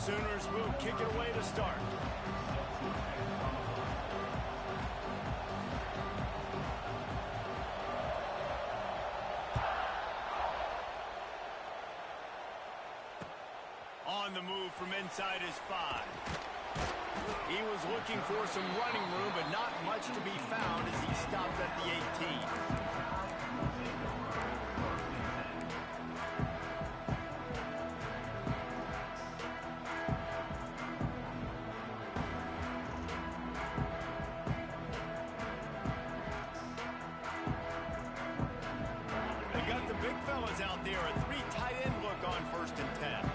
Sooners will kick it away to start. On the move from inside his 5. He was looking for some running room, but not much to be found as he stopped at the 18. Out there, a 3 tight end look on 1st and 10.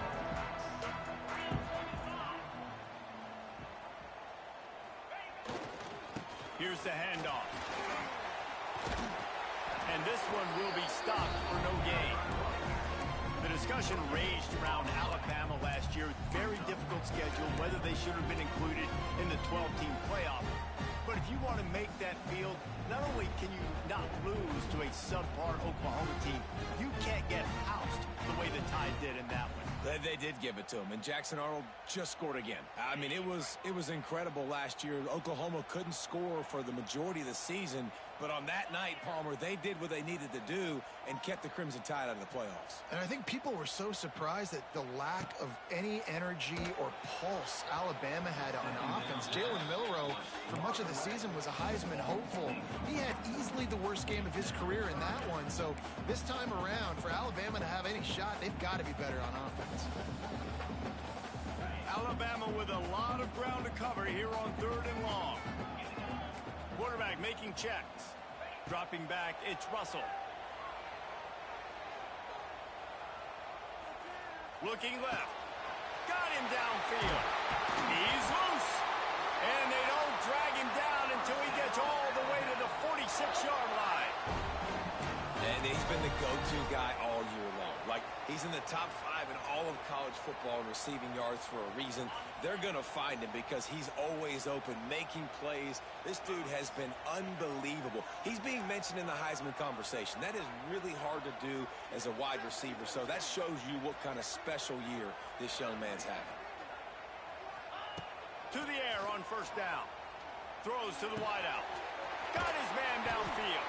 Here's the handoff. And this one will be stopped for no gain. The discussion raged around Alabama last year. Very difficult schedule, whether they should have been included in the 12-team playoff. But if you want to make that field, not only can you not lose to a subpar Oklahoma team, you can't get housed the way the Tide did in that one. They did give it to him, and Jackson Arnold just scored again. I mean, it was incredible last year. Oklahoma couldn't score for the majority of the season, but on that night, Palmer, they did what they needed to do and kept the Crimson Tide out of the playoffs. And I think people were so surprised at the lack of any energy or pulse Alabama had on offense. Jalen Milroe, for much of the season, was a Heisman hopeful. He had easily the worst game of his career in that one. So this time around, for Alabama to have any shot, they've got to be better on offense. Alabama with a lot of ground to cover here on 3rd and long. Quarterback making checks. Dropping back, it's Russell. Looking left. Got him downfield. He's loose. And they don't drag him down until he gets all the way to the 46-yard line. And he's been the go-to guy all year long. Like, he's in the top 5 in all of college football in receiving yards for a reason. They're going to find him because he's always open, making plays. This dude has been unbelievable. He's being mentioned in the Heisman conversation. That is really hard to do as a wide receiver. So that shows you what kind of special year this young man's having. To the air on 1st down. Throws to the wideout. Got his man downfield.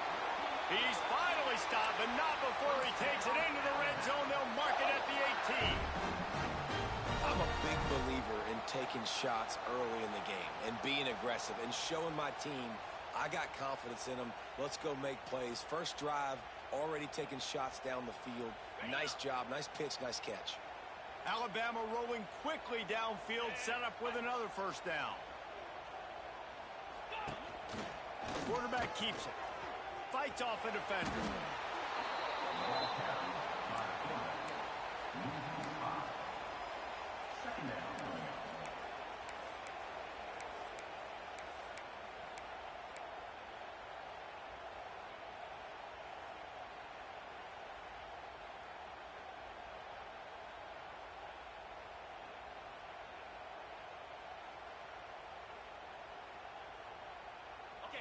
He's finally stopped, but not before he takes it into the red zone. They'll mark it at the 18. I'm a big believer in taking shots early in the game and being aggressive and showing my team I got confidence in them. Let's go make plays. First drive, already taking shots down the field. Nice job, nice pitch, nice catch. Alabama rolling quickly downfield, set up with another 1st down. Quarterback keeps it. Fights off a defender.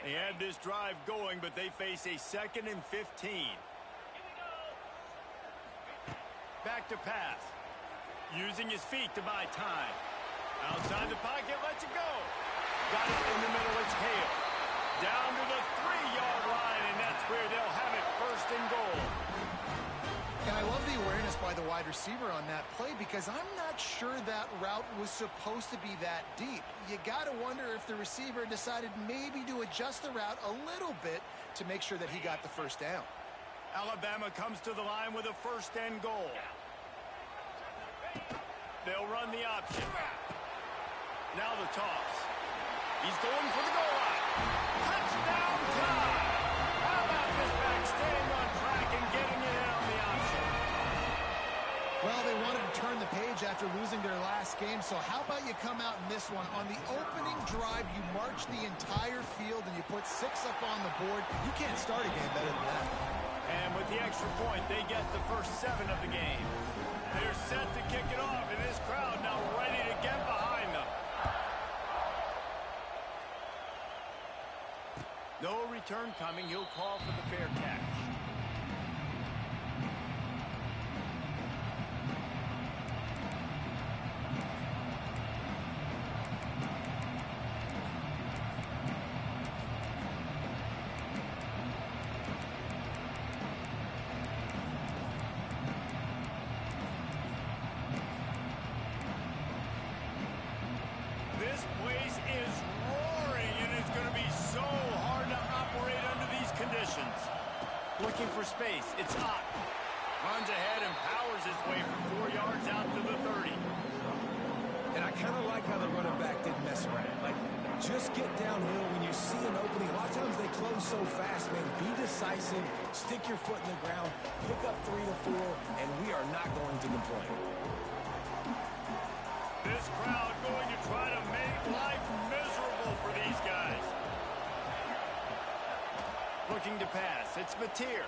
They had this drive going, but they face a 2nd and 15. Back to pass. Using his feet to buy time. Outside the pocket, lets it go. Got it in the middle, it's Hale. Down to the 3-yard line, and that's where they'll have it 1st and goal. And I love the awareness by the wide receiver on that play because I'm not sure that route was supposed to be that deep. You got to wonder if the receiver decided maybe to adjust the route a little bit to make sure that he got the 1st down. Alabama comes to the line with a 1st and goal. They'll run the option. Now the toss. He's going for the goal line. Touchdown time! How about this back staying on track and getting it in on the option? Well, they wanted to turn the page after losing their last game, so how about you come out in this one? On the opening drive, you march the entire field and you put 6 up on the board. You can't start a game better than that. And with the extra point, they get the first 7 of the game. They're set to kick it off, and this crowd now ready to get behind them. No return coming. He'll call for the fair catch. space. It's up. Runs ahead and powers his way for 4 yards out to the 30. And I kind of like how the running back didn't mess around. Like, just get downhill when you see an opening. A lot of times they close so fast, man. Be decisive, stick your foot in the ground, pick up 3 to 4, and we are not going to complain. This crowd going to try to make life miserable for these guys. Looking to pass. It's Mateer.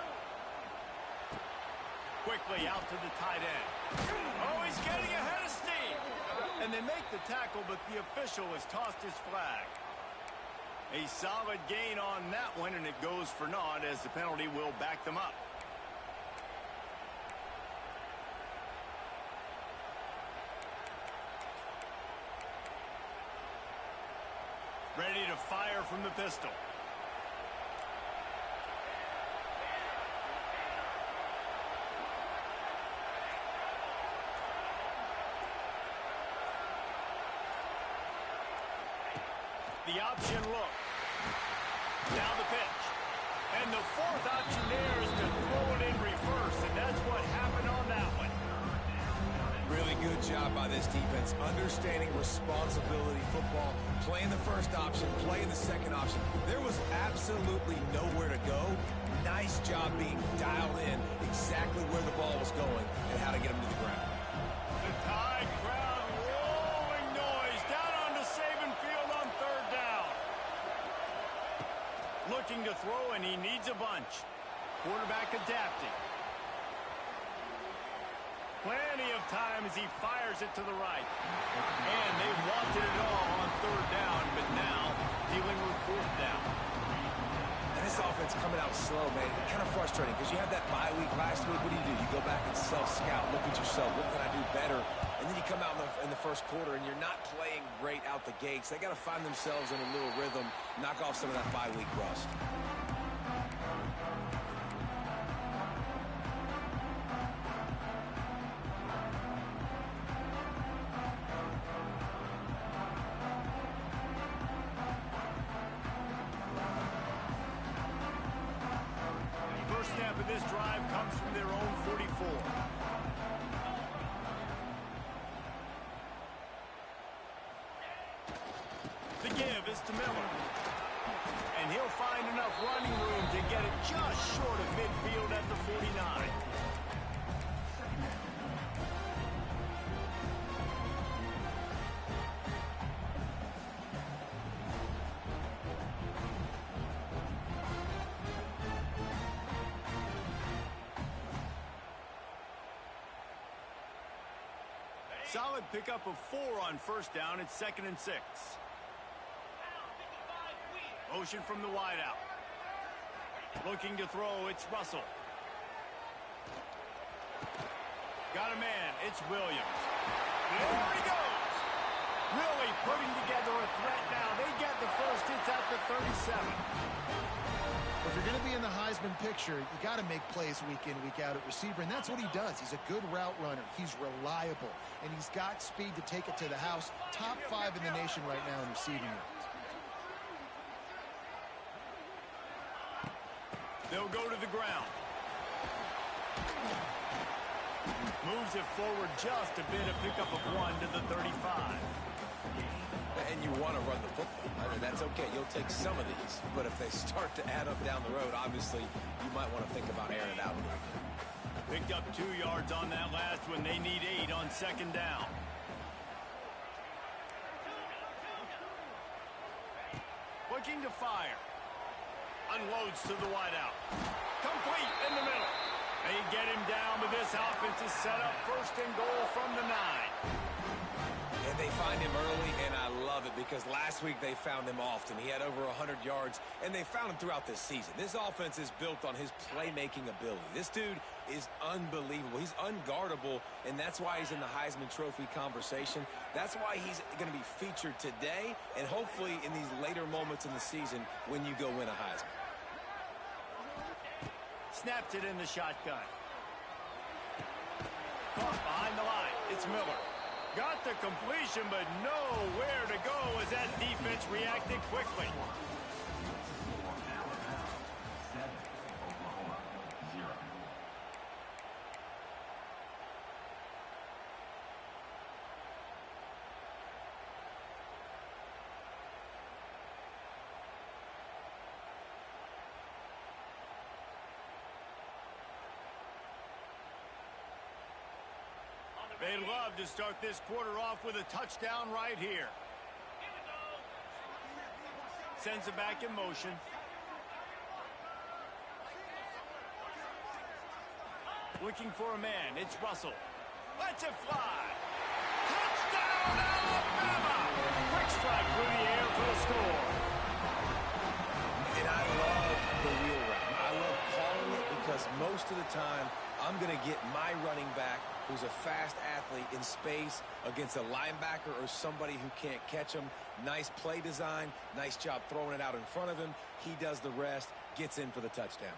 Quickly out to the tight end. Oh, he's getting ahead of steam. And they make the tackle, but the official has tossed his flag. A solid gain on that one, and it goes for naught as the penalty will back them up. Ready to fire from the pistol. The option look. Now the pitch. And the fourth option there is to throw it in reverse, and that's what happened on that one. Really good job by this defense, understanding responsibility football, playing the first option, playing the second option. There was absolutely nowhere to go. Nice job being dialed in exactly where the ball was going and how to get him to the ground. The Tide crowd rolling noise down onto Saban Field on third down. Looking to throw, and he needs a bunch. Quarterback adapting. Plenty of time as he fires it to the right. And they wanted it all on third down, but now dealing with fourth down. And this offense coming out slow, man. Kind of frustrating because you have that bye week last week. What do? You go back and self-scout, look at yourself. What can I do better? And then you come out in the first quarter, and you're not playing great out the gates. They got to find themselves in a little rhythm, knock off some of that bye week rust. First snap of this drive comes from their own 44. The give is to Miller. And he'll find enough running room to get it just short of midfield at the 49. Solid pickup of 4 on first down. It's 2nd and 6. Motion from the wideout. Looking to throw. It's Russell. Got a man. It's Williams. There he goes. Really putting together a threat now. They get the first. It's at the 37. If you're going to be in the Heisman picture, you got to make plays week in, week out at receiver, and that's what he does. He's a good route runner. He's reliable, and he's got speed to take it to the house. Top 5 in the nation right now in receiving yards. They'll go to the ground. Moves it forward just a bit, a pickup of 1 to the 35. And you want to run the football. I mean, that's okay. You'll take some of these. But if they start to add up down the road, obviously, you might want to think about airing it out a little bit. Picked up 2 yards on that last one. They need 8 on second down. Looking to fire. Unloads to the wideout. Complete in the middle. They get him down, but this offense is set up 1st and goal from the 9. And they find him early, and I love it because last week they found him often. He had over 100 yards, and they found him throughout this season. This offense is built on his playmaking ability. This dude is unbelievable. He's unguardable, and that's why he's in the Heisman Trophy conversation. That's why he's going to be featured today and hopefully in these later moments in the season when you go win a Heisman. Snapped it in the shotgun. Caught behind the line. It's Miller. Got the completion, but nowhere to go as that defense reacted quickly. They love to start this quarter off with a touchdown right here. Sends it back in motion. Looking for a man. It's Russell. Lets it fly. Touchdown, Alabama! Quick strike through the air for the score. And I love the wheel route. I love calling it because most of the time, I'm going to get my running back, who's a fast athlete, in space against a linebacker or somebody who can't catch him. Nice play design. Nice job throwing it out in front of him. He does the rest, gets in for the touchdown.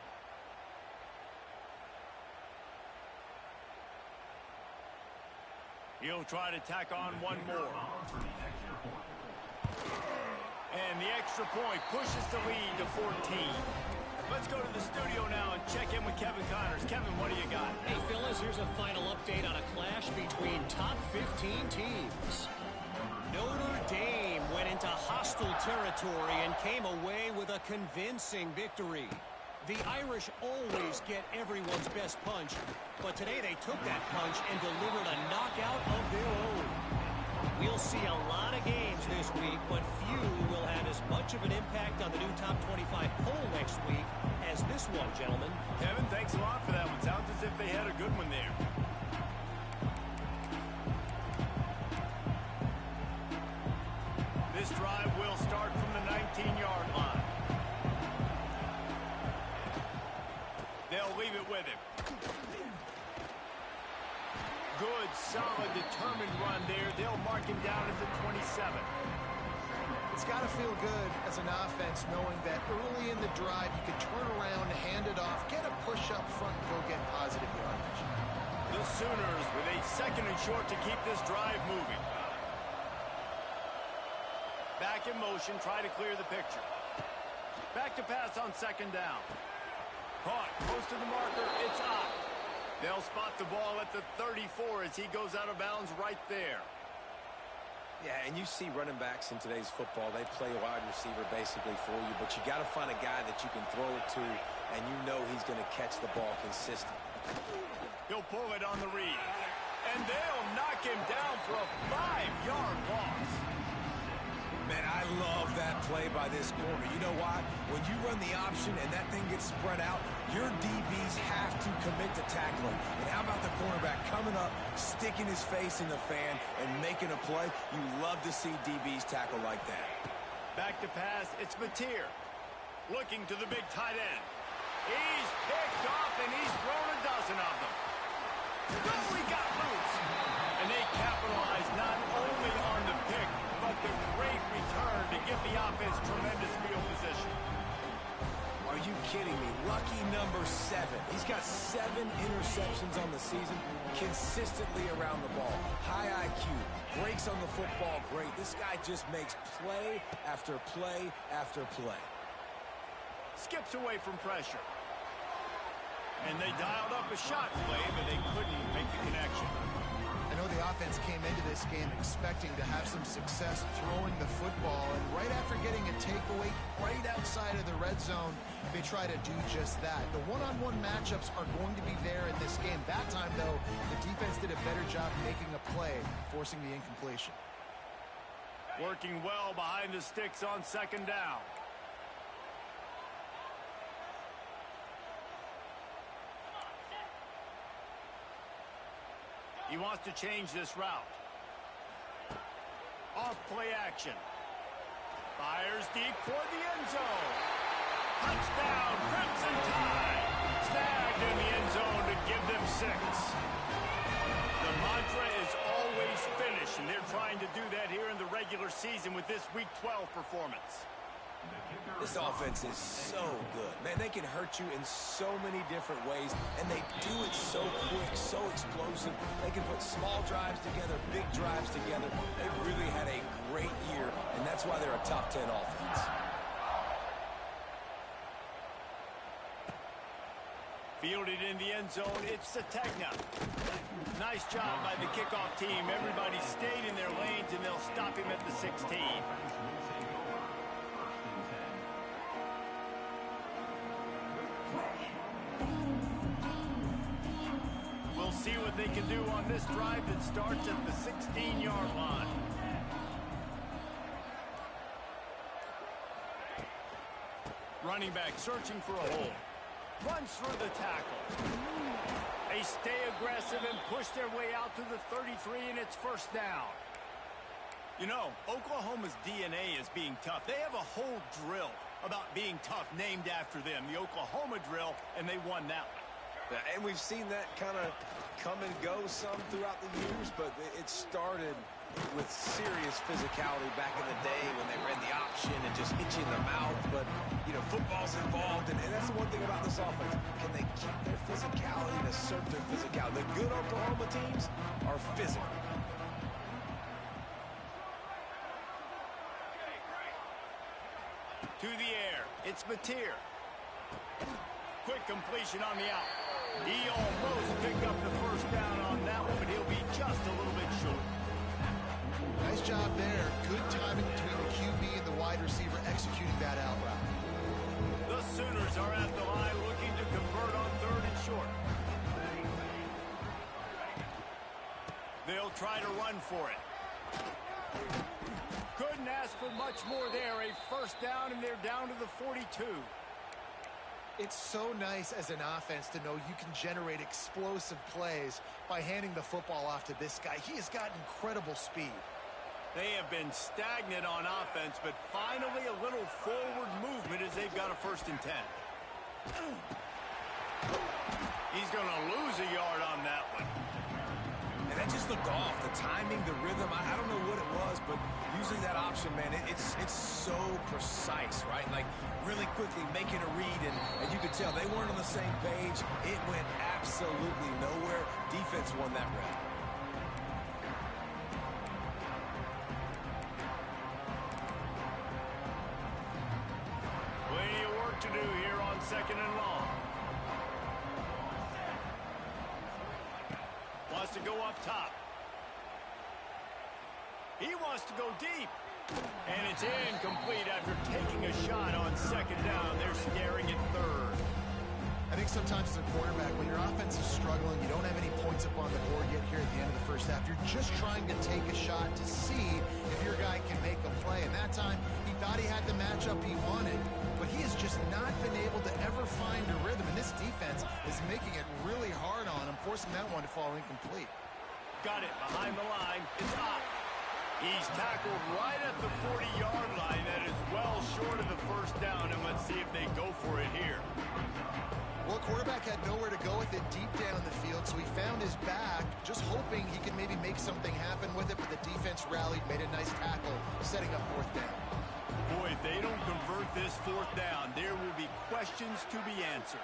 He'll try to tack on one more. And the extra point pushes the lead to 14. Let's go to the studio now and check in with Kevin Connors. Kevin, what do you got? Hey, Phyllis, here's a final update on a clash between top 15 teams. Notre Dame went into hostile territory and came away with a convincing victory. The Irish always get everyone's best punch, but today they took that punch and delivered a knockout of their own. We'll see a lot of games this week, but few will have as much of an impact on the new top 25 poll next week as this one, gentlemen. Kevin, thanks a lot for that one. Sounds as if they had a good one there. This drive will start from the 19-yard line. They'll leave it with him. Good, solid, determined run there. They'll mark him down at the 27. It's got to feel good as an offense knowing that early in the drive you can turn around, hand it off, get a push up front, and go get positive yardage. The Sooners with a second and short to keep this drive moving. Back in motion, try to clear the picture. Back to pass on second down. Caught, close to the marker, it's out. They'll spot the ball at the 34 as he goes out of bounds right there. Yeah, and you see running backs in today's football, they play wide receiver basically for you, but you got to find a guy that you can throw it to, and you know he's going to catch the ball consistently. He'll pull it on the read, and they'll knock him down for a 5-yard loss. Man, I love that play by this corner. You know why? When you run the option and that thing gets spread out, your DBs have to commit to tackling. And how about the cornerback coming up, sticking his face in the fan, and making a play? You love to see DBs tackle like that. Back to pass, it's Mateer. Looking to the big tight end. He's picked off, and he's thrown a dozen of them. Oh, he got loose. And they capitalize not only on the pick, but the great return to give the offense tremendous field position. Are you kidding me? Lucky number 7. He's got 7 interceptions on the season, consistently around the ball. High IQ, breaks on the football great. This guy just makes play after play after play. Skips away from pressure. And they dialed up a shot play, but they couldn't make the connection. I know the offense came into this game expecting to have some success throwing the football, and right after getting a takeaway right outside of the red zone, they try to do just that. The one-on-one matchups are going to be there in this game. That time, though, the defense did a better job making a play, forcing the incompletion. Working well behind the sticks on second down. He wants to change this route. Off play action. Fires deep toward the end zone. Touchdown, Crimson Tide. Snagged in the end zone to give them 6. The mantra is always finish, and they're trying to do that here in the regular season with this Week 12 performance. This offense is so good. Man, they can hurt you in so many different ways, and they do it so quick, so explosive. They can put small drives together, big drives together. They've really had a great year, and that's why they're a top 10 offense. Fielded in the end zone, it's Sategna. Nice job by the kickoff team. Everybody stayed in their lanes, and they'll stop him at the 16. We'll see what they can do on this drive that starts at the 16-yard line. Running back searching for a hole. Runs through the tackle. They stay aggressive and push their way out to the 33, and it's first down. You know, Oklahoma's DNA is being tough. They have a whole drill about being tough named after them, the Oklahoma drill, and they won that one. Yeah, and we've seen that kind of come and go some throughout the years, but it started with serious physicality back in the day when they ran the option and just hit you in the mouth. But, you know, football's involved, and that's the one thing about this offense. Can they keep their physicality and assert their physicality? The good Oklahoma teams are physical. To the air, it's Mateer. Quick completion on the out. He almost picked up the first down on that one, but he'll be just a little bit short. Nice job there. Good timing between the QB and the wide receiver executing that out route. The Sooners are at the line looking to convert on 3rd and short. They'll try to run for it. Couldn't ask for much more there. A first down, and they're down to the 42. It's so nice as an offense to know you can generate explosive plays by handing the football off to this guy. He has got incredible speed. They have been stagnant on offense, but finally a little forward movement as they've got a 1st and 10. He's going to lose a yard on that one. And that just looked off. The timing, the rhythm, I don't know what it was, but using that option, man, it's so precise, right? Like, really quickly making a read, and you could tell they weren't on the same page. It went absolutely nowhere. Defense won that round. Plenty of work to do here on 2nd and long. Wants to go up top. He wants to go deep. And it's incomplete after taking a shot on 2nd down. They're staring at 3rd. I think sometimes as a quarterback, when your offense is struggling, you don't have any points up on the board yet here at the end of the first half. You're just trying to take a shot to see if your guy can make a play. And that time, he thought he had the matchup he wanted, but he has just not been able to ever find a rhythm. And this defense is making it really hard on him, forcing that one to fall incomplete. Got it behind the line. It's up. He's tackled right at the 40-yard line. That is well short of the first down, and let's see if they go for it here. Well, quarterback had nowhere to go with it deep down the field, so he found his back, just hoping he could maybe make something happen with it, but the defense rallied, made a nice tackle, setting up 4th down. Boy, if they don't convert this 4th down, there will be questions to be answered.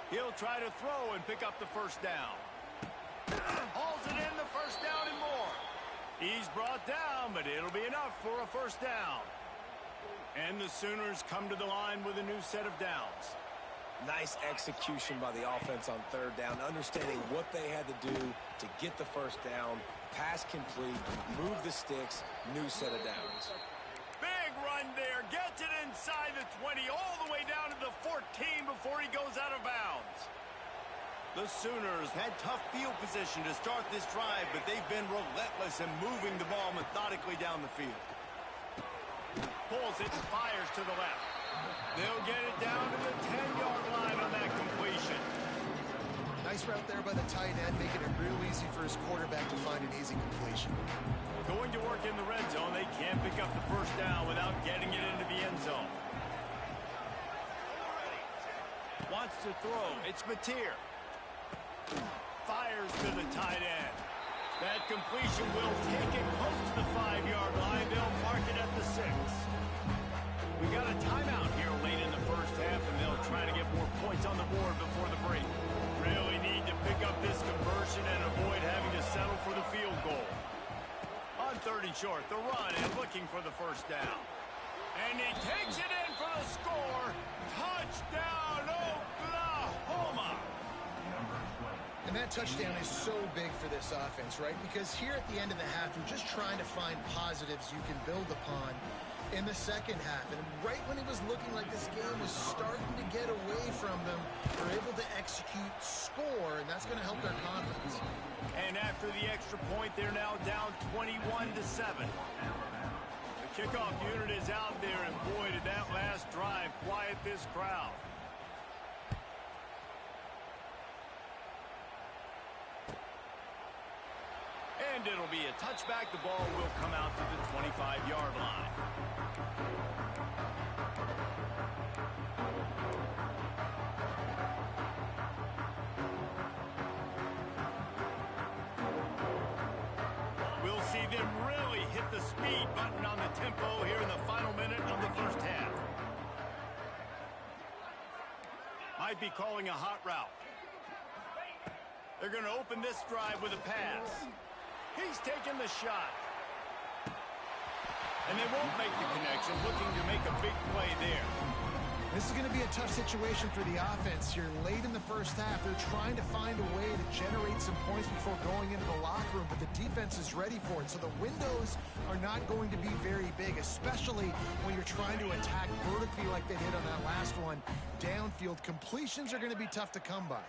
He'll try to throw and pick up the first down. Hauls it in, the first down and more. He's brought down, but it'll be enough for a first down. And the Sooners come to the line with a new set of downs. Nice execution by the offense on 3rd down, understanding what they had to do to get the first down, pass complete, move the sticks, new set of downs. Big run there, gets it inside the 20, all the way down to the 14 before he goes out of bounds. The Sooners had tough field position to start this drive, but they've been relentless in moving the ball methodically down the field. Pulls it and fires to the left. They'll get it down to the 10-yard line on that completion. Nice route there by the tight end, making it real easy for his quarterback to find an easy completion. Going to work in the red zone. They can't pick up the first down without getting it into the end zone. Wants to throw. It's Mateer. Fires to the tight end. That completion will take it close to the 5-yard line. They'll mark it at the 6. We got a timeout here late in the first half, and they'll try to get more points on the board before the break. Really need to pick up this conversion and avoid having to settle for the field goal. On 3rd and short, the run and looking for the first down. And he takes it in for the score. Touchdown, Oklahoma! And that touchdown is so big for this offense, right? Because here at the end of the half, you're just trying to find positives you can build upon in the second half. And right when it was looking like this game was starting to get away from them, they're able to execute, score, and that's going to help their confidence. And after the extra point, they're now down 21-7. The kickoff unit is out there, and boy, did that last drive quiet this crowd. And it'll be a touchback. The ball will come out to the 25-yard line. We'll see them really hit the speed button on the tempo here in the final minute of the first half. Might be calling a hot route. They're going to open this drive with a pass. He's taking the shot. And they won't make the connection, looking to make a big play there. This is going to be a tough situation for the offense here. Late in the first half, they're trying to find a way to generate some points before going into the locker room, but the defense is ready for it. So the windows are not going to be very big, especially when you're trying to attack vertically like they did on that last one. Downfield completions are going to be tough to come by.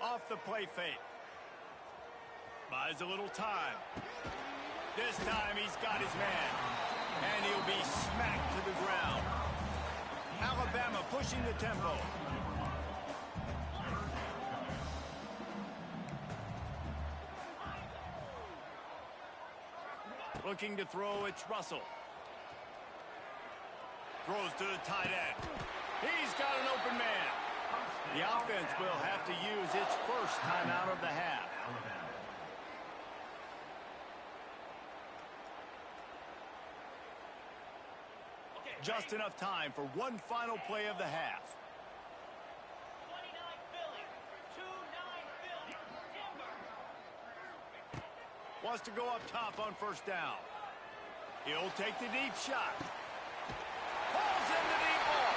Off the play fake. Buys a little time. This time he's got his man. And he'll be smacked to the ground. Alabama pushing the tempo. Looking to throw, it's Russell. Throws to the tight end. He's got an open man. The offense will have to use its first timeout of the half. Just enough time for one final play of the half. 29 Philly. 29 Philly. Wants to go up top on first down. He'll take the deep shot. Falls in the deep ball.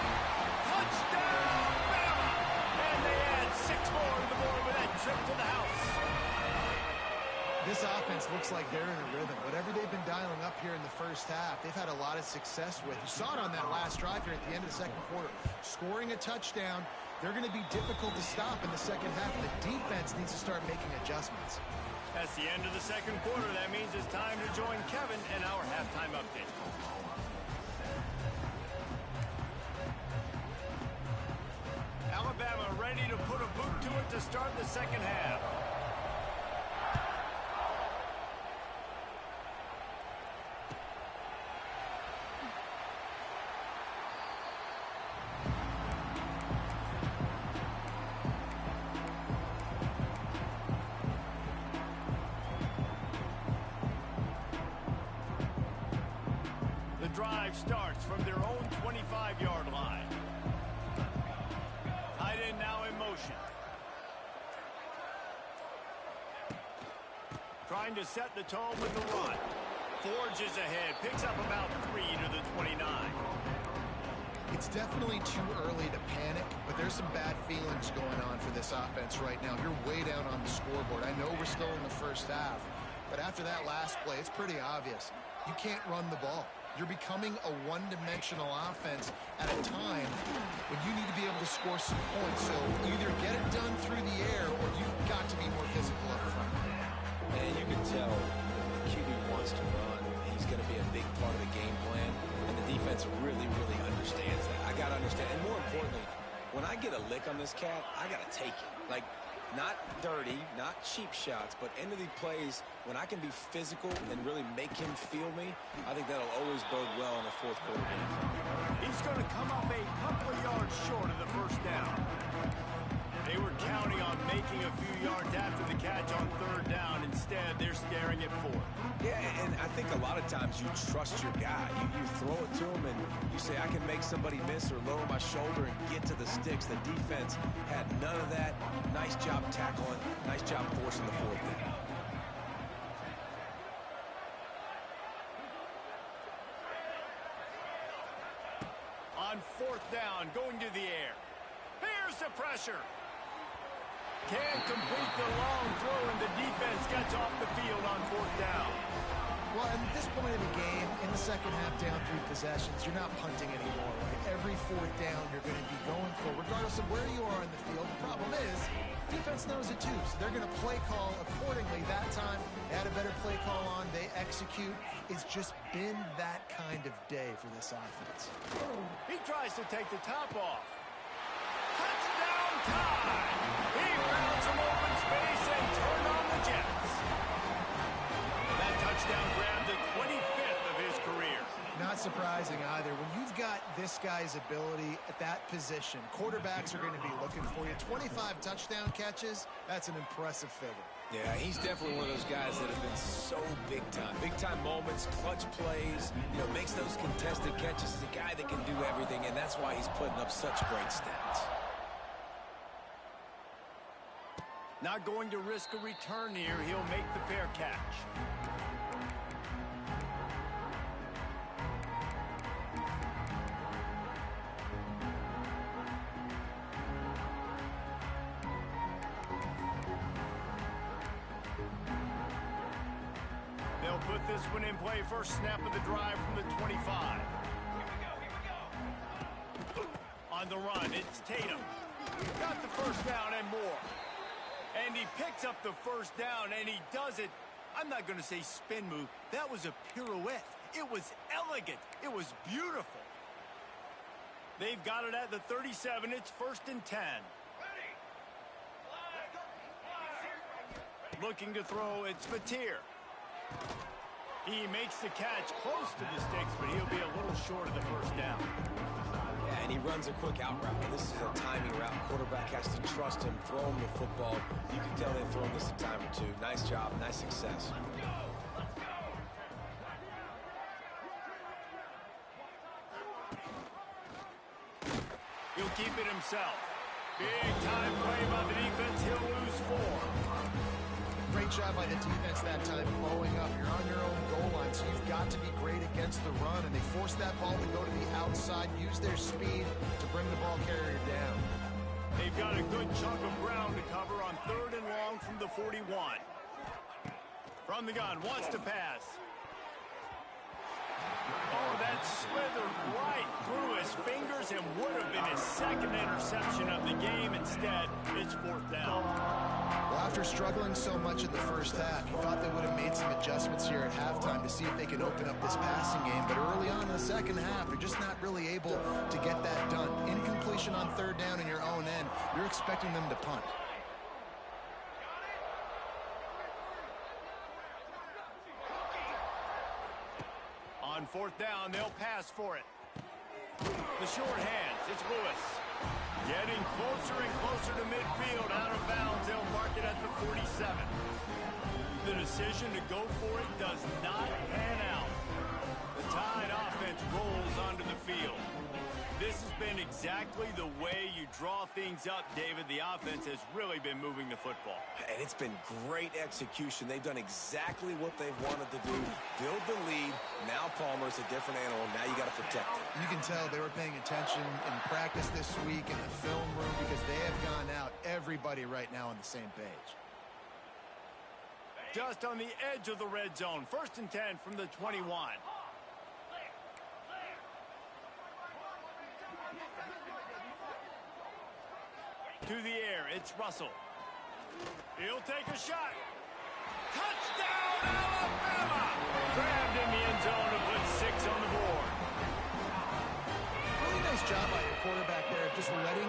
Touchdown, Bama! And they add 6 more to the board with that trip to the house. This offense looks like they're in a rhythm. Whatever they've been dialing up here in the first half, they've had a lot of success with. You saw it on that last drive here at the end of the second quarter. Scoring a touchdown, they're going to be difficult to stop in the second half, and the defense needs to start making adjustments. That's the end of the second quarter. That means it's time to join Kevin in our halftime update. Alabama ready to put a boot to it to start the second half. The drive starts from their own 25-yard line. Tight end now in motion. Trying to set the tone with the run. Forges ahead, picks up about 3 to the 29. It's definitely too early to panic, but there's some bad feelings going on for this offense right now. You're way down on the scoreboard. I know we're still in the first half, but after that last play, it's pretty obvious. You can't run the ball. You're becoming a one-dimensional offense at a time when you need to be able to score some points. So either get it done through the air or you've got to be more physical up front. And you can tell the QB wants to run. He's going to be a big part of the game plan. And the defense really, really understands that. I got to understand. And more importantly, when I get a lick on this cat, I got to take it. Like, not dirty, not cheap shots, but end of the plays, when I can be physical and really make him feel me, I think that'll always bode well in the fourth quarter game. He's going to come up a couple of yards short of the first down. They were counting on making a few yards after the catch on third down. Instead, they're staring at fourth. Yeah, and I think a lot of times you trust your guy. You throw it to him and you say, I can make somebody miss or lower my shoulder and get to the sticks. The defense had none of that. Nice job tackling. Nice job forcing the fourth down. fourth down, going to the air. Here's the pressure. Can't complete the long throw, and the defense gets off the field on fourth down. Well, at this point in the game, in the second half, down 3 possessions, you're not punting anymore, right? Every fourth down you're going to be going for, regardless of where you are in the field. The problem is, defense knows it too, so they're going to play call accordingly. That time, they had a better play call on. They execute. It's just been that kind of day for this offense. He tries to take the top off. Touchdown time! He found some open space and turned on the Jets. That touchdown grabbed the 25th of his career. Not surprising either. When you've got this guy's ability at that position, quarterbacks are going to be looking for you. 25 touchdown catches, that's an impressive figure. Yeah, he's definitely one of those guys that have been so big time. Big time moments, clutch plays, makes those contested catches. He's a guy that can do everything, and that's why he's putting up such great stats. Not going to risk a return here. He'll make the fair catch. They'll put this one in play. First snap of the drive from the 25. On the run, it's Tatum. Got the first down and more. And he picks up the first down, and he does it. I'm not going to say spin move. That was a pirouette. It was elegant. It was beautiful. They've got it at the 37. It's 1st and 10. Looking to throw, it's Mateer. He makes the catch close to the sticks, but he'll be a little short of the first down. Yeah, and he runs a quick out route. And this is a timing route. Quarterback has to trust him, throw him the football. You can tell they've thrown this a time or two. Nice job, nice success. He'll keep it himself. Big time play by the defense. He'll lose 4. Great job by the defense that time, blowing up. You're on your own goal line, so you've got to be great against the run, and they forced that ball to go to the outside, use their speed to bring the ball carrier down. They've got a good chunk of ground to cover on 3rd and long from the 41. From the gun, wants to pass. Oh, that slithered right through his fingers and would have been his second interception of the game. Instead, it's 4th down. Well, after struggling so much in the first half, you thought they would have made some adjustments here at halftime to see if they could open up this passing game. But early on in the second half, they're just not really able to get that done. Incompletion on 3rd down in your own end, you're expecting them to punt. On 4th down, they'll pass for it. The short hands, it's Lewis. Getting closer and closer to midfield, out of bounds. They'll mark it at the 47. The decision to go for it does not pan out. The Tide offense rolls onto the field. This has been exactly the way you draw things up, David. The offense has really been moving the football. And it's been great execution. They've done exactly what they've wanted to do. Build the lead. Now Palmer's a different animal. Now you got to protect it. You can tell they were paying attention in practice this week in the film room because they have gone out, everybody right now on the same page. Just on the edge of the red zone. 1st and 10 from the 21. To the air, it's Russell. He'll take a shot. Touchdown, Alabama! Grabbed in the end zone to put 6 on the board. Really nice job by your quarterback there, just letting